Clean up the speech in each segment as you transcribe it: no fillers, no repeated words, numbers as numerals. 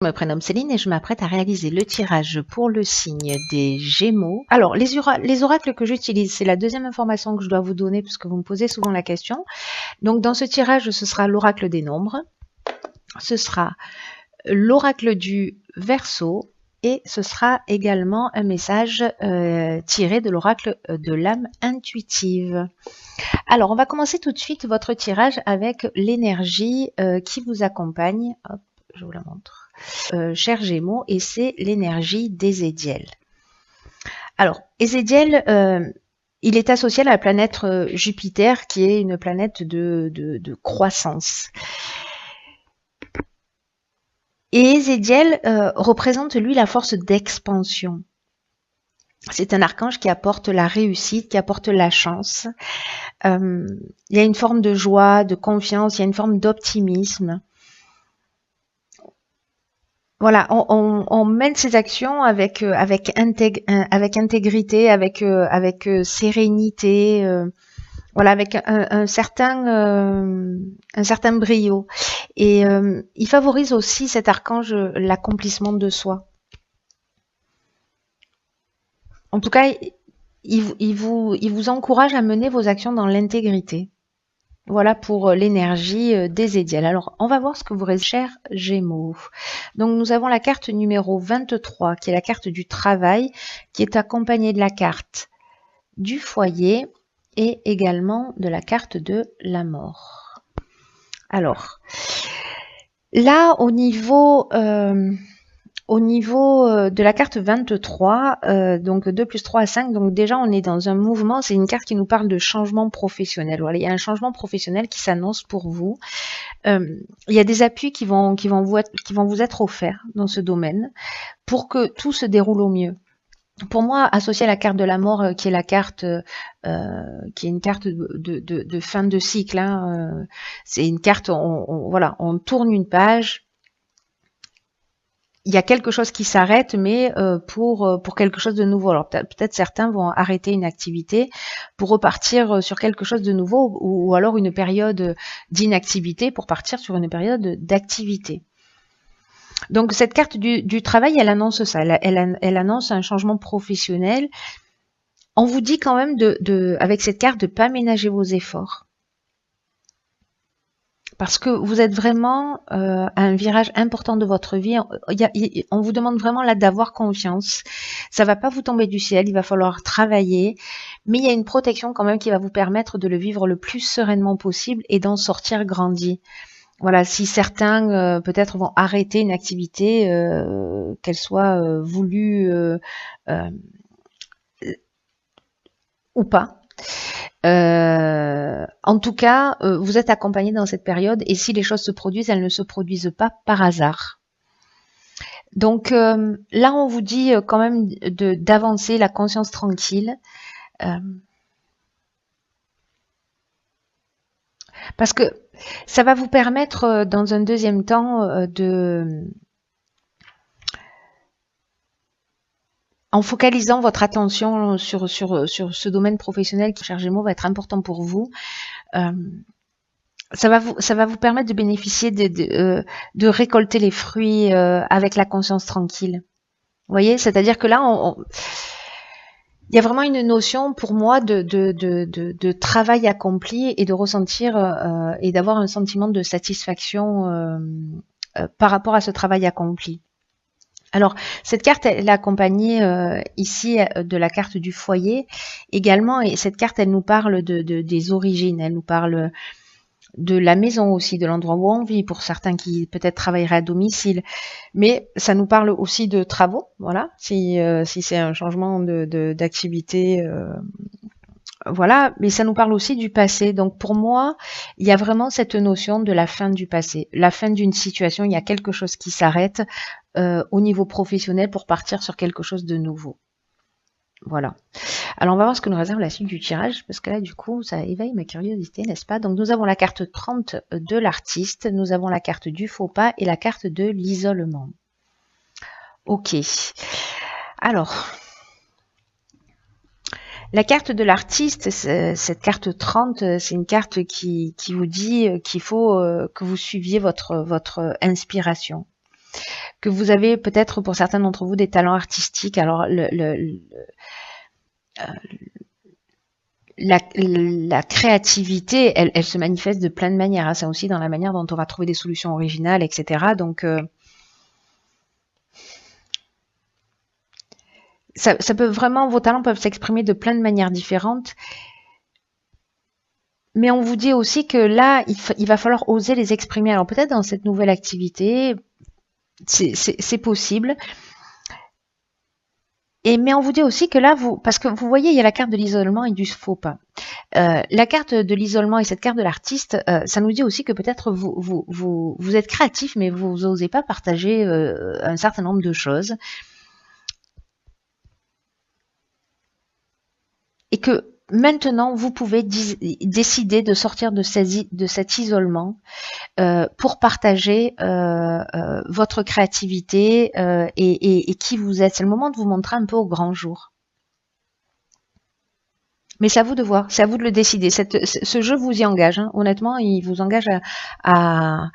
Je me prénomme Céline et je m'apprête à réaliser le tirage pour le signe des Gémeaux. Alors, les oracles que j'utilise, c'est la deuxième information que je dois vous donner puisque vous me posez souvent la question. Donc, dans ce tirage, ce sera l'oracle des nombres, ce sera l'oracle du Verseau et ce sera également un message tiré de l'oracle de l'âme intuitive. Alors, on va commencer tout de suite votre tirage avec l'énergie qui vous accompagne. Hop, je vous la montre. Chers Gémeaux, et c'est l'énergie d'Ézédiel. Alors, Ézédiel, il est associé à la planète Jupiter, qui est une planète de croissance. Et Ézédiel représente, lui, la force d'expansion. C'est un archange qui apporte la réussite, qui apporte la chance. Il y a une forme de joie, de confiance, il y a une forme d'optimisme. Voilà, on mène ses actions avec intégrité, avec sérénité, voilà, avec un certain brio. Et il favorise aussi cet archange l'accomplissement de soi. En tout cas, il vous encourage à mener vos actions dans l'intégrité. Voilà pour l'énergie d'Ézédiel. Alors, on va voir ce que vous réservez, chers Gémeaux. Donc, nous avons la carte numéro 23, qui est la carte du travail, qui est accompagnée de la carte du foyer et également de la carte de la mort. Alors, là, au niveau de la carte 23, donc 2 plus 3 à 5, donc déjà on est dans un mouvement, c'est une carte qui nous parle de changement professionnel. Voilà, il y a un changement professionnel qui s'annonce pour vous. Il y a des appuis qui vont vous être offerts dans ce domaine pour que tout se déroule au mieux. Pour moi, associé à la carte de la mort, qui est la carte, qui est une carte de fin de cycle, hein, c'est une carte, voilà, on tourne une page. Il y a quelque chose qui s'arrête, mais pour quelque chose de nouveau. Alors peut-être certains vont arrêter une activité pour repartir sur quelque chose de nouveau, ou alors une période d'inactivité pour partir sur une période d'activité. Donc cette carte du travail, elle annonce ça, elle annonce un changement professionnel. On vous dit quand même avec cette carte de ne pas ménager vos efforts. Parce que vous êtes vraiment à un virage important de votre vie. On vous demande vraiment là d'avoir confiance. Ça va pas vous tomber du ciel, il va falloir travailler. Mais il y a une protection quand même qui va vous permettre de le vivre le plus sereinement possible et d'en sortir grandi. Voilà, si certains peut-être vont arrêter une activité, qu'elle soit voulue ou pas. En tout cas, vous êtes accompagné dans cette période et si les choses se produisent, elles ne se produisent pas par hasard. Donc là, on vous dit quand même d'avancer, la conscience tranquille. Parce que ça va vous permettre dans un deuxième temps en focalisant votre attention sur ce domaine professionnel qui, cher Gémeaux, va être important pour vous, ça va vous permettre de bénéficier de récolter les fruits avec la conscience tranquille. Vous voyez, c'est-à-dire que là, il y a vraiment une notion pour moi de travail accompli et de ressentir et d'avoir un sentiment de satisfaction par rapport à ce travail accompli. Alors, cette carte, elle est accompagnée ici de la carte du foyer également, et cette carte, elle nous parle des origines, elle nous parle de la maison aussi, de l'endroit où on vit, pour certains qui peut-être travailleraient à domicile, mais ça nous parle aussi de travaux, voilà, si c'est un changement d'activité, voilà, mais ça nous parle aussi du passé. Donc pour moi, il y a vraiment cette notion de la fin du passé, la fin d'une situation, il y a quelque chose qui s'arrête au niveau professionnel pour partir sur quelque chose de nouveau. Voilà. Alors on va voir ce que nous réserve la suite du tirage, parce que là du coup ça éveille ma curiosité, n'est-ce pas? Donc nous avons la carte 30 de l'artiste, nous avons la carte du faux pas et la carte de l'isolement. Ok. Alors, la carte de l'artiste, cette carte 30, c'est une carte qui vous dit qu'il faut que vous suiviez votre inspiration. que vous avez peut-être pour certains d'entre vous des talents artistiques. Alors la créativité, elle se manifeste de plein de manières, hein. C'est aussi dans la manière dont on va trouver des solutions originales, etc. Donc ça peut vraiment, vos talents peuvent s'exprimer de plein de manières différentes. Mais on vous dit aussi que là, il va falloir oser les exprimer. Alors peut-être dans cette nouvelle activité, c'est possible. Mais on vous dit aussi que là, parce que vous voyez, il y a la carte de l'isolement et du faux pas. La carte de l'isolement et cette carte de l'artiste, ça nous dit aussi que peut-être vous êtes créatif, mais vous n'osez pas partager un certain nombre de choses. Et que maintenant, vous pouvez décider de sortir de cet isolement pour partager votre créativité et qui vous êtes. C'est le moment de vous montrer un peu au grand jour. Mais c'est à vous de voir, c'est à vous de le décider. Ce jeu vous y engage, hein. Honnêtement, il vous engage à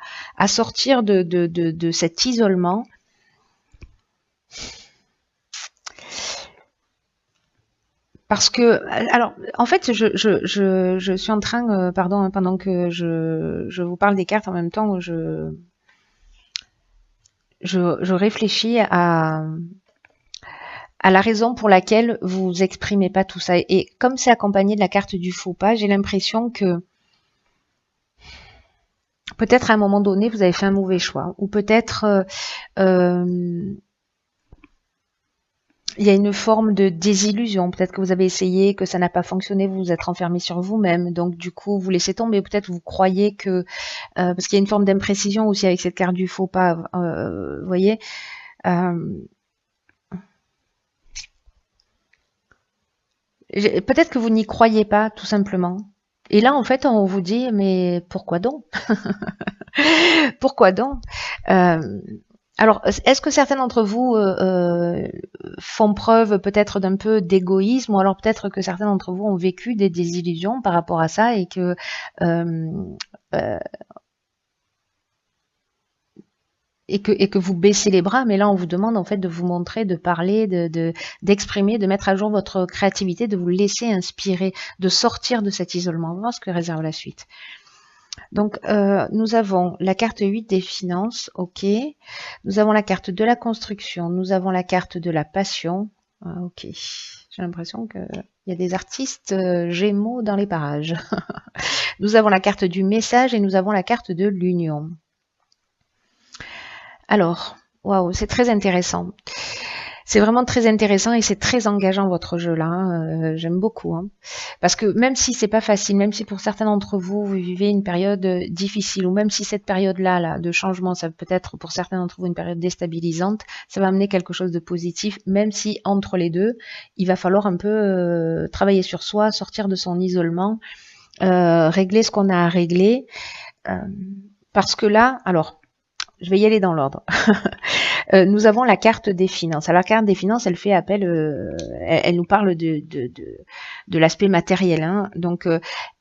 sortir de cet isolement. Parce que, alors, en fait, je suis en train, pardon, hein, pendant que je vous parle des cartes, en même temps, je réfléchis à la raison pour laquelle vous exprimez pas tout ça. Et comme c'est accompagné de la carte du faux pas, j'ai l'impression que peut-être à un moment donné, vous avez fait un mauvais choix. Ou peut-être il y a une forme de désillusion. Peut-être que vous avez essayé, que ça n'a pas fonctionné, vous vous êtes renfermé sur vous-même. Donc du coup, vous laissez tomber. Peut-être vous croyez que... parce qu'il y a une forme d'imprécision aussi avec cette carte du faux pas. Vous voyez peut-être que vous n'y croyez pas, tout simplement. Et là, en fait, on vous dit, mais pourquoi donc? Pourquoi donc? Alors, est-ce que certains d'entre vous font preuve peut-être d'un peu d'égoïsme, ou alors peut-être que certains d'entre vous ont vécu des désillusions par rapport à ça et que vous baissez les bras, mais là on vous demande en fait de vous montrer, de parler, d'exprimer, de mettre à jour votre créativité, de vous laisser inspirer, de sortir de cet isolement. On va voir ce que réserve la suite. Donc, nous avons la carte 8 des finances, ok. Nous avons la carte de la construction, nous avons la carte de la passion, ok. J'ai l'impression qu'il y a des artistes gémeaux dans les parages. Nous avons la carte du message et nous avons la carte de l'union. Alors, waouh, c'est très intéressant. C'est vraiment très intéressant et c'est très engageant votre jeu là, hein. J'aime beaucoup, hein. Parce que même si c'est pas facile, même si pour certains d'entre vous, vous vivez une période difficile, ou même si cette période-là de changement, ça peut être pour certains d'entre vous une période déstabilisante, ça va amener quelque chose de positif, même si entre les deux, il va falloir un peu travailler sur soi, sortir de son isolement, régler ce qu'on a à régler. Parce que là, alors, je vais y aller dans l'ordre. Nous avons la carte des finances. Alors la carte des finances, elle fait appel, elle nous parle de l'aspect matériel, hein. Donc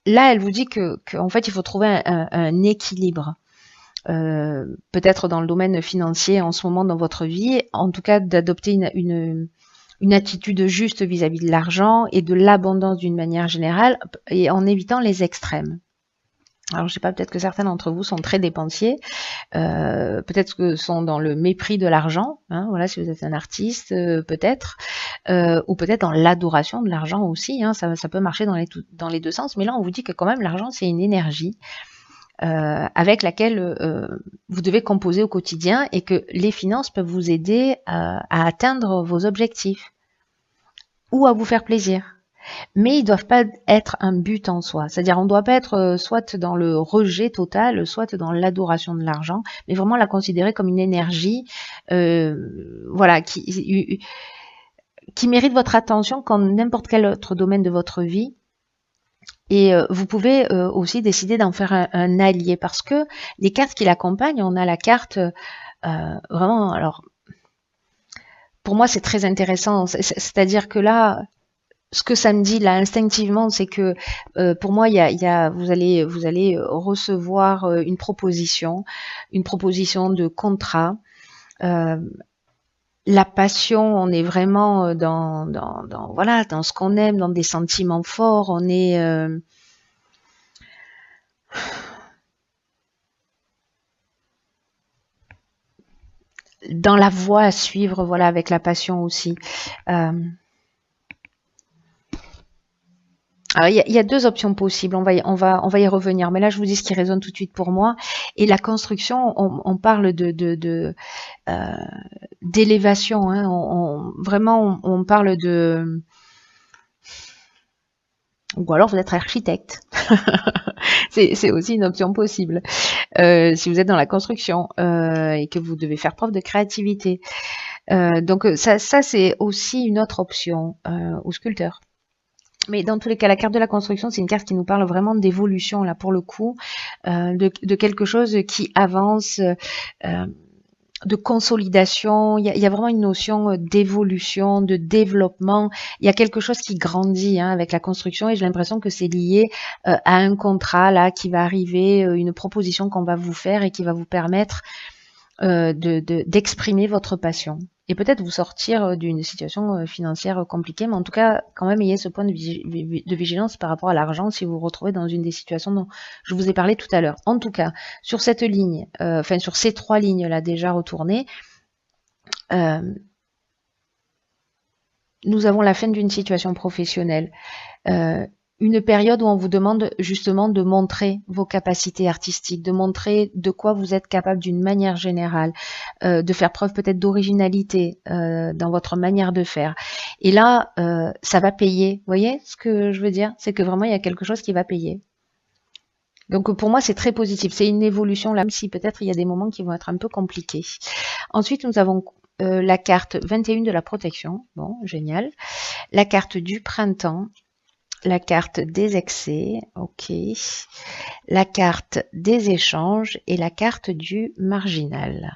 là, elle vous dit que en fait, il faut trouver un équilibre. Peut-être dans le domaine financier en ce moment dans votre vie, en tout cas d'adopter une attitude juste vis-à-vis de l'argent et de l'abondance d'une manière générale, et en évitant les extrêmes. Alors, je sais pas, peut-être que certains d'entre vous sont très dépensiers, peut-être que sont dans le mépris de l'argent, hein, voilà, si vous êtes un artiste, peut-être, ou peut-être dans l'adoration de l'argent aussi, hein, ça peut marcher dans les deux sens, mais là, on vous dit que quand même, l'argent, c'est une énergie avec laquelle vous devez composer au quotidien et que les finances peuvent vous aider à atteindre vos objectifs ou à vous faire plaisir. Mais ils doivent pas être un but en soi. C'est-à-dire, on ne doit pas être soit dans le rejet total, soit dans l'adoration de l'argent, mais vraiment la considérer comme une énergie, voilà, qui mérite votre attention comme n'importe quel autre domaine de votre vie. Et vous pouvez aussi décider d'en faire un allié, parce que les cartes qui l'accompagnent, on a la carte vraiment. Alors, pour moi, c'est très intéressant. C'est-à-dire que là, ce que ça me dit là instinctivement, c'est que pour moi, vous allez recevoir une proposition de contrat, La passion, on est vraiment voilà, dans ce qu'on aime, dans des sentiments forts, on est dans la voie à suivre, voilà, avec la passion aussi. Alors, il y a deux options possibles, on va y revenir, mais là je vous dis ce qui résonne tout de suite pour moi. Et la construction, on parle d'élévation, hein, vraiment on parle de... Ou alors vous êtes architecte. C'est aussi une option possible. Si vous êtes dans la construction et que vous devez faire preuve de créativité. Donc ça c'est aussi une autre option, ou sculpteur. Mais dans tous les cas, la carte de la construction, c'est une carte qui nous parle vraiment d'évolution, là, pour le coup, de quelque chose qui avance, de consolidation. Il y a vraiment une notion d'évolution, de développement. Il y a quelque chose qui grandit, hein, avec la construction, et j'ai l'impression que c'est lié à un contrat, là, qui va arriver, une proposition qu'on va vous faire et qui va vous permettre d'exprimer votre passion. Et peut-être vous sortir d'une situation financière compliquée, mais en tout cas, quand même, ayez ce point de vigilance par rapport à l'argent si vous vous retrouvez dans une des situations dont je vous ai parlé tout à l'heure. En tout cas, sur cette ligne, enfin sur ces trois lignes-là déjà retournées, nous avons la fin d'une situation professionnelle. Une période où on vous demande justement de montrer vos capacités artistiques, de montrer de quoi vous êtes capable d'une manière générale, de faire preuve peut-être d'originalité dans votre manière de faire. Et là, ça va payer. Vous voyez ce que je veux dire? C'est que vraiment, il y a quelque chose qui va payer. Donc pour moi, c'est très positif. C'est une évolution, là, même si peut-être il y a des moments qui vont être un peu compliqués. Ensuite, nous avons la carte 21 de la protection. Bon, génial. La carte du printemps. La carte des excès, ok. La carte des échanges et la carte du marginal.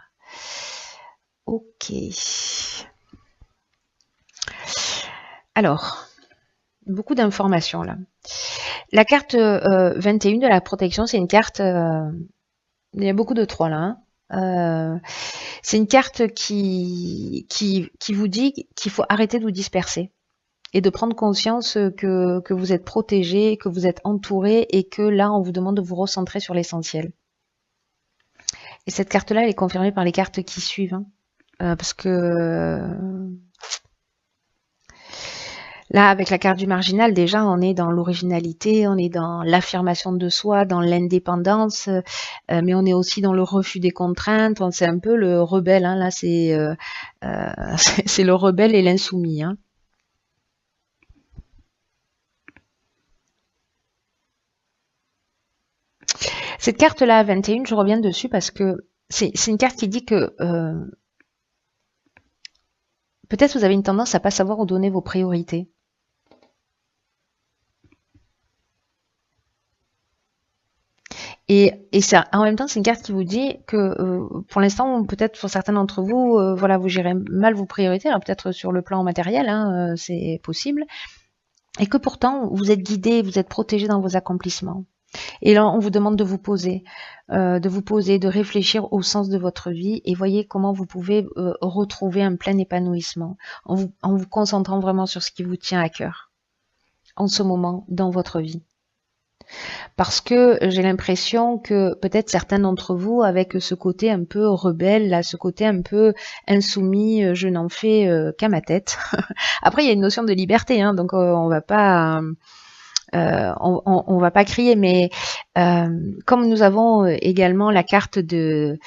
Ok. Alors, beaucoup d'informations là. La carte 21 de la protection, c'est une carte... il y a beaucoup de 3 là. Hein. C'est une carte qui vous dit qu'il faut arrêter de vous disperser. Et de prendre conscience que vous êtes protégé, que vous êtes entouré et que là, on vous demande de vous recentrer sur l'essentiel. Et cette carte-là, elle est confirmée par les cartes qui suivent. Hein. Parce que là, avec la carte du marginal, déjà, on est dans l'originalité, on est dans l'affirmation de soi, dans l'indépendance, mais on est aussi dans le refus des contraintes. C'est un peu le rebelle. Hein. Là, c'est le rebelle et l'insoumis. Hein. Cette carte-là, 21, je reviens dessus parce que c'est une carte qui dit que peut-être vous avez une tendance à pas savoir où donner vos priorités. Et ça, en même temps, c'est une carte qui vous dit que pour l'instant, peut-être pour certains d'entre vous, voilà, vous gérez mal vos priorités, peut-être sur le plan matériel, hein, c'est possible, et que pourtant, vous êtes guidé, vous êtes protégé dans vos accomplissements. Et là, on vous demande de vous poser, de réfléchir au sens de votre vie et voyez comment vous pouvez retrouver un plein épanouissement en vous concentrant vraiment sur ce qui vous tient à cœur en ce moment dans votre vie. Parce que j'ai l'impression que peut-être certains d'entre vous, avec ce côté un peu rebelle, là, ce côté un peu insoumis, je n'en fais qu'à ma tête. Après, il y a une notion de liberté, hein, donc on va pas... on va pas crier, mais comme nous avons également la carte des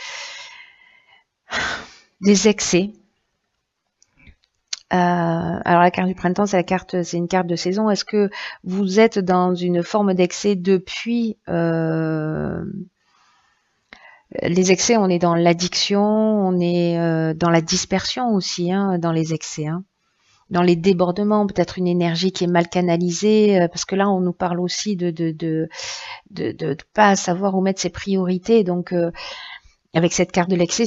excès. Alors la carte du printemps, c'est une carte de saison. Est-ce que vous êtes dans une forme d'excès depuis les excès? On est dans l'addiction, on est dans la dispersion aussi, hein, dans les excès. Hein. Dans les débordements, peut-être une énergie qui est mal canalisée, parce que là, on nous parle aussi de pas savoir où mettre ses priorités. Donc, avec cette carte de l'excès,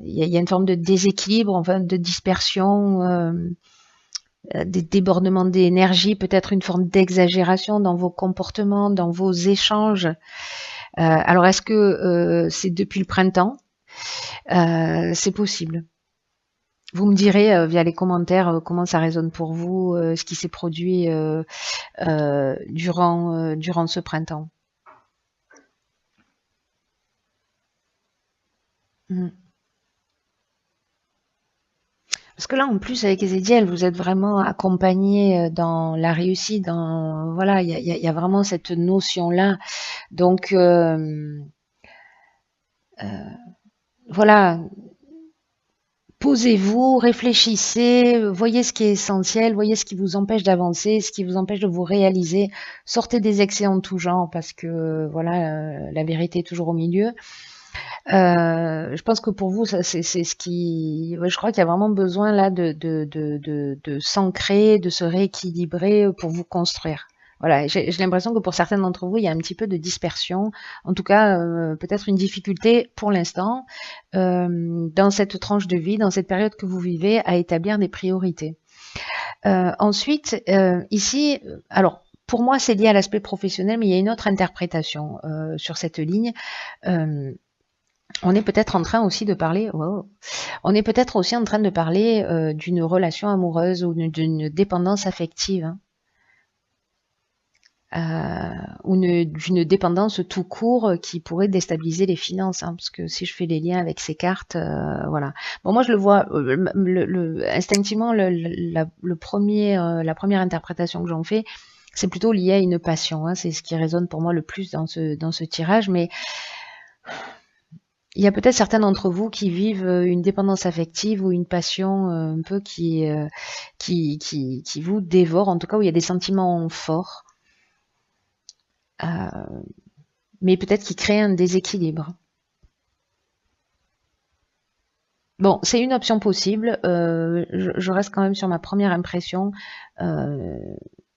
il y a une forme de déséquilibre, enfin, de dispersion, des débordements d'énergie, peut-être une forme d'exagération dans vos comportements, dans vos échanges. Alors, est-ce que c'est depuis le printemps? C'est possible. Vous me direz via les commentaires comment ça résonne pour vous, ce qui s'est produit durant ce printemps. Mm. Parce que là, en plus, avec Ezekiel, vous êtes vraiment accompagné dans la réussite, dans voilà, il y a vraiment cette notion-là. Donc voilà, posez-vous, réfléchissez, voyez ce qui est essentiel, voyez ce qui vous empêche d'avancer, ce qui vous empêche de vous réaliser. Sortez des excès en tout genre parce que voilà, la vérité est toujours au milieu. Je pense que pour vous, ça, c'est ce qui. Ouais, je crois qu'il y a vraiment besoin là de s'ancrer, de se rééquilibrer pour vous construire. Voilà, j'ai l'impression que pour certains d'entre vous, il y a un petit peu de dispersion, en tout cas peut-être une difficulté pour l'instant dans cette tranche de vie, dans cette période que vous vivez, à établir des priorités. Ensuite, ici, alors pour moi, c'est lié à l'aspect professionnel, mais il y a une autre interprétation sur cette ligne. On est peut-être en train aussi de parler, wow, on est peut-être aussi en train de parler d'une relation amoureuse ou d'une dépendance affective, hein, ou d'une dépendance tout court qui pourrait déstabiliser les finances, hein, parce que si je fais les liens avec ces cartes, voilà. Bon, moi je le vois instinctivement, la première interprétation que j'en fais, c'est plutôt lié à une passion, hein, c'est ce qui résonne pour moi le plus dans ce tirage, mais il y a peut-être certains d'entre vous qui vivent une dépendance affective ou une passion un peu qui vous dévore, en tout cas où il y a des sentiments forts, mais peut-être qui créent un déséquilibre. Bon, c'est une option possible. Je reste quand même sur ma première impression.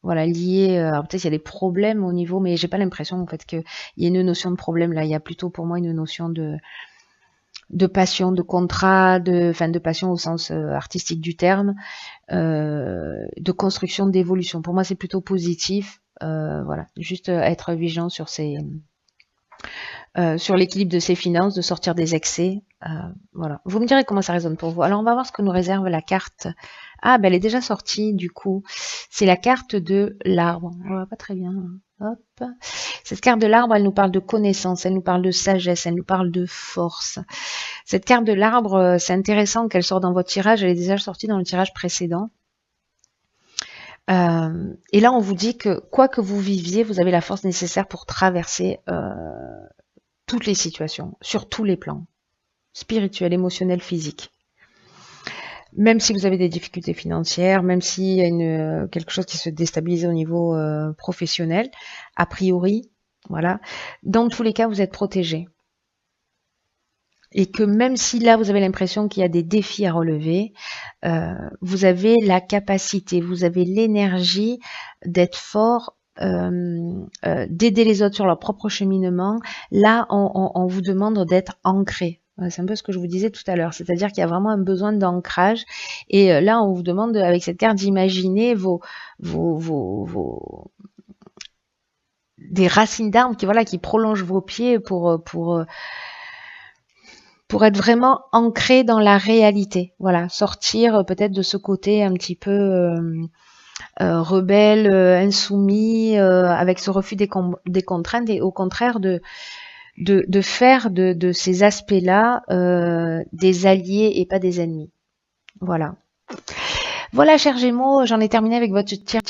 Voilà, liée. Alors peut-être il y a des problèmes au niveau, mais j'ai pas l'impression en fait qu'il y ait une notion de problème là. Il y a plutôt pour moi une notion de passion, de contrat, de passion au sens artistique du terme, de construction, d'évolution. Pour moi, c'est plutôt positif. Voilà, juste être vigilant sur sur l'équilibre de ses finances, de sortir des excès. Voilà. Vous me direz comment ça résonne pour vous. Alors, on va voir ce que nous réserve la carte. Ah, ben elle est déjà sortie, du coup. C'est la carte de l'arbre. On voit pas très bien. Hop. Cette carte de l'arbre, elle nous parle de connaissance, elle nous parle de sagesse, elle nous parle de force. Cette carte de l'arbre, c'est intéressant qu'elle sorte dans votre tirage. Elle est déjà sortie dans le tirage précédent. Et là, on vous dit que quoi que vous viviez, vous avez la force nécessaire pour traverser toutes les situations, sur tous les plans, spirituel, émotionnel, physique. Même si vous avez des difficultés financières, même s'il y a quelque chose qui se déstabilise au niveau professionnel, a priori, voilà, dans tous les cas, vous êtes protégé. Et que même si là, vous avez l'impression qu'il y a des défis à relever, vous avez la capacité, vous avez l'énergie d'être fort, d'aider les autres sur leur propre cheminement. Là, on vous demande d'être ancré. C'est un peu ce que je vous disais tout à l'heure, c'est-à-dire qu'il y a vraiment un besoin d'ancrage. Et là, on vous demande, avec cette carte, d'imaginer des racines d'arbres qui prolongent vos pieds pour être vraiment ancré dans la réalité. Voilà, sortir peut-être de ce côté un petit peu rebelle, insoumis, avec ce refus des contraintes, et au contraire de faire de ces aspects-là des alliés et pas des ennemis. Voilà. Voilà, chers Gémeaux, j'en ai terminé avec votre tir